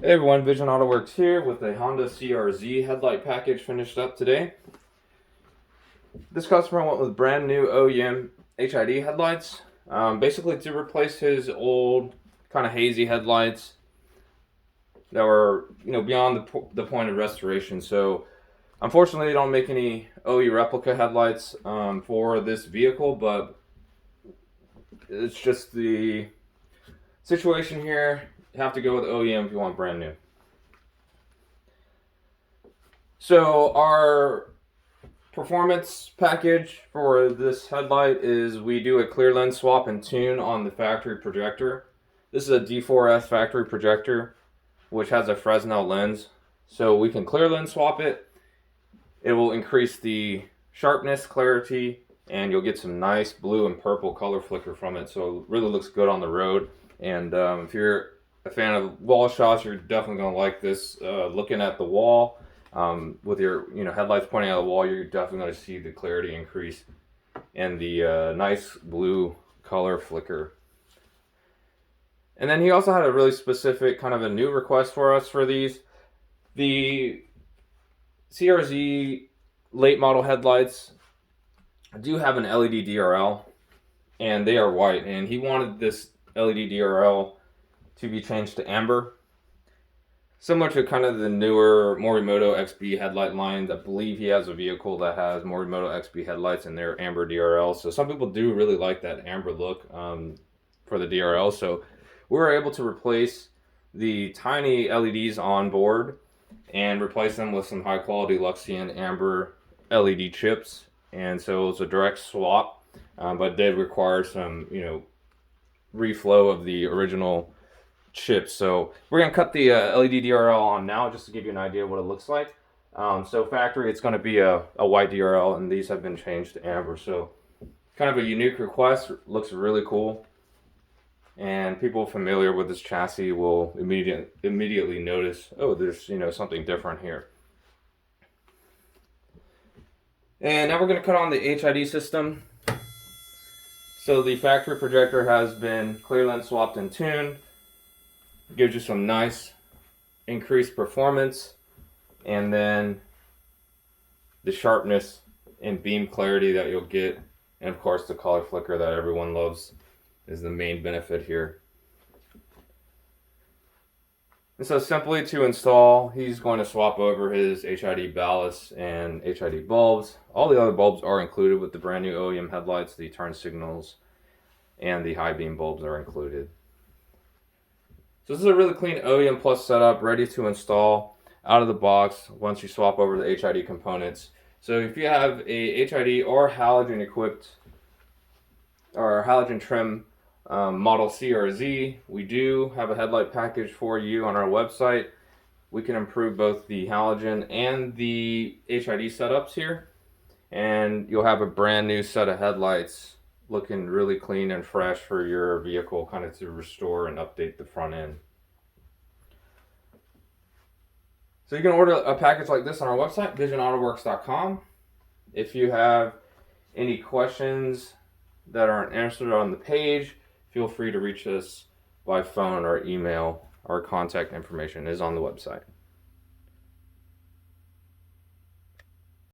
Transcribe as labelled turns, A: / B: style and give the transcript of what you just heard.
A: Hey everyone, VisionAutoworks here with a Honda CR-Z headlight package finished up today. This customer went with brand new OEM HID headlights, basically to replace his old kind of hazy headlights that were, beyond the point of restoration. So unfortunately, they don't make any OE replica headlights for this vehicle, but it's just the situation here. You have to go with OEM if you want brand new. So our performance package for this headlight is we do a clear lens swap and tune on the factory projector. This is a D4S factory projector which has a Fresnel lens, so we can clear lens swap it. It will increase the sharpness, clarity, and you'll get some nice blue and purple color flicker from it, so it really looks good on the road. And if you're a fan of wall shots, you're definitely going to like this. Looking at the wall with your headlights pointing at the wall, you're definitely going to see the clarity increase and the nice blue color flicker. And then he also had a really specific kind of a new request for us for these. The CR-Z late model headlights do have an LED DRL, and they are white, and he wanted this LED DRL to be changed to amber, similar to kind of the newer Morimoto XB headlight lines. I believe he has a vehicle that has Morimoto XB headlights and their amber DRL. So some people do really like that amber look for the DRL. So we were able to replace the tiny LEDs on board and replace them with some high quality Luxian amber LED chips. And so it was a direct swap, but did require some, reflow of the original chips. So we're going to cut the LED DRL on now just to give you an idea of what it looks like. So factory, it's going to be a white DRL, and these have been changed to amber. So kind of a unique request. Looks really cool. And people familiar with this chassis will immediately notice, oh, there's something different here. And now we're going to cut on the HID system. So the factory projector has been clear lens swapped and tuned. Gives you some nice increased performance, and then the sharpness and beam clarity that you'll get, and of course the color flicker that everyone loves is the main benefit here. And so simply to install, he's going to swap over his HID ballast and HID bulbs. All the other bulbs are included with the brand new OEM headlights. The turn signals and the high beam bulbs are included. So this is a really clean OEM Plus setup, ready to install out of the box once you swap over the HID components. So if you have a HID or halogen equipped or halogen trim model CR-Z, we do have a headlight package for you on our website. We can improve both the halogen and the HID setups here, and you'll have a brand new set of headlights looking really clean and fresh for your vehicle, kind of to restore and update the front end. So you can order a package like this on our website, VisionAutoworks.com. If you have any questions that aren't answered on the page, feel free to reach us by phone or email. Our contact information is on the website.